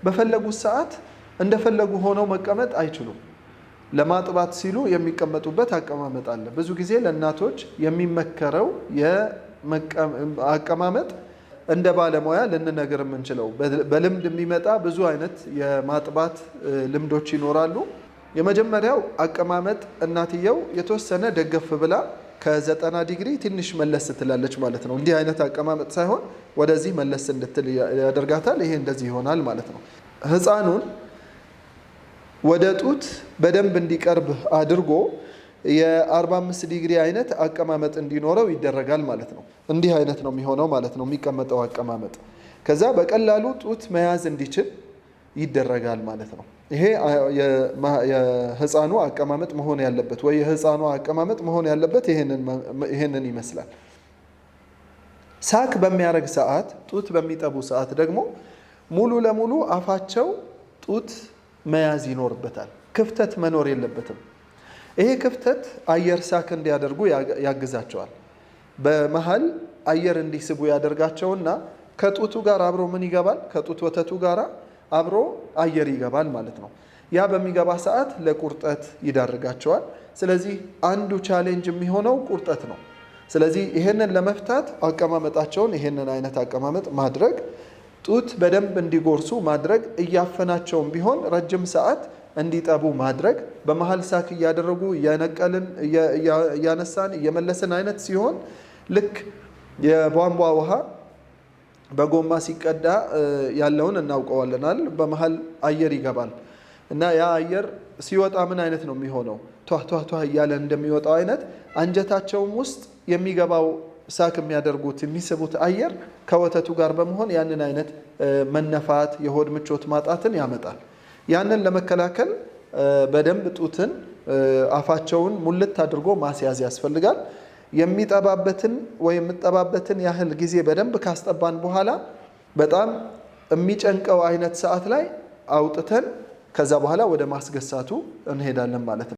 በፈለጉት ሰዓት እንደፈለጉ ሆነው መቀመጥ አይችሉም። ለማጥባት ሲሉ የሚቀመጡበት አቀማመጥ አለ። ብዙ ጊዜ ለእናቶች የሚመከረው የአቀማመጥ እንደ ባለሙያ ልንነገር የምንችለው በልምድ የሚመጣ ብዙ አይነት የማጥባት ልምዶች ይኖራሉ። የመጀመሪያው አቀማመጥ እናትየው የተወሰነ ደገፍ ብላ ከ90 ዲግሪ ትንሽ መለስ ትላለች ማለት ነው። እንዲህ አይነት አቀማመጥ ሳይሆን ወደዚህ መለስ እንድትል ያደርጋታል። ይሄ እንደዚህ ይሆናል ማለት ነው። ህፃኑን ወደ ጡት በደንብ እንዲቀርብ አድርጎ የ45 ዲግሪ አይነት አቀማመጥ እንዲኖረው ይደረጋል ማለት ነው። እንዲህ አይነት ነው የሚሆነው ማለት ነው የሚቀመጠው አቀማመጥ። ከዛ በቀላሉ ጡት መያዝ እንዲችል ይደረጋል ማለት ነው። ይሄ የህፃኑ አቀማመጥ መሆን ያለበት ወይ የህፃኑ አቀማመጥ መሆን ያለበት ይሄንን ይመስላል። ሳክ በሚያረግ ሰዓት፣ ጡት በሚጠቡ ሰዓት ደግሞ ሙሉ ለሙሉ አፋቸው ጡት መያዝ ይኖርበታል። ክፍተት መኖር የለበትም። ይሄ ክፍተት አየር ሳክ እንዲያደርጉ ያግዛቸዋል። በመሃል አየር እንዲስቡ ያደርጋቸውና ከጡቱ ጋር አብሮ ምን ይገባል? ከጡት ወተቱ ጋር አብሮ አየር ይገባል ማለት ነው። ያ በሚገባ ሰዓት ለቁርጠት ይዳርጋቸዋል። ስለዚህ አንዱ ቻሌንጅ የሚሆነው ቁርጠት ነው። ስለዚህ ይሄንን ለመፍታት አቀማመጣቸውን ይሄንን አይነት አቀማመጥ ማድረግ፣ ጡት በደንብ እንዲጎርሱ ማድረግ፣ እያፈናቸውም ቢሆን ረጅም ሰዓት እንዲጠቡ ማድረግ፣ በመሃል ሳክ እያደረጉ እያነቀልን እያነሳን እየመለስን አይነት ሲሆን ልክ የቧንቧ ውሃ በጎማ ሲቀዳ ያለውን እናውቀዋለናል። በመሃል አየር ይገባል እና ያ አየር ሲወጣ ምን አይነት ነው የሚሆነው? ቷ እያለ እንደሚወጣው አይነት አንጀታቸውም ውስጥ የሚገባው ሳክ የሚያደርጉት የሚስቡት አየር ከወተቱ ጋር በመሆን ያንን አይነት መነፋት፣ የሆድ ምቾት ማጣትን ያመጣል። ያንን ለመከላከል በደንብ ጡትን አፋቸውን ሙልት አድርጎ ማስያዝ ያስፈልጋል። የሚጠባበትን ወይ የምጠባበትን ያህል ጊዜ በደንብ ካስጠባን በኋላ በጣም የሚጨንቀው አይነት ሰዓት ላይ አውጥተን ከዛ በኋላ ወደ ማስገሳቱ እንሄዳለን ማለት ነው።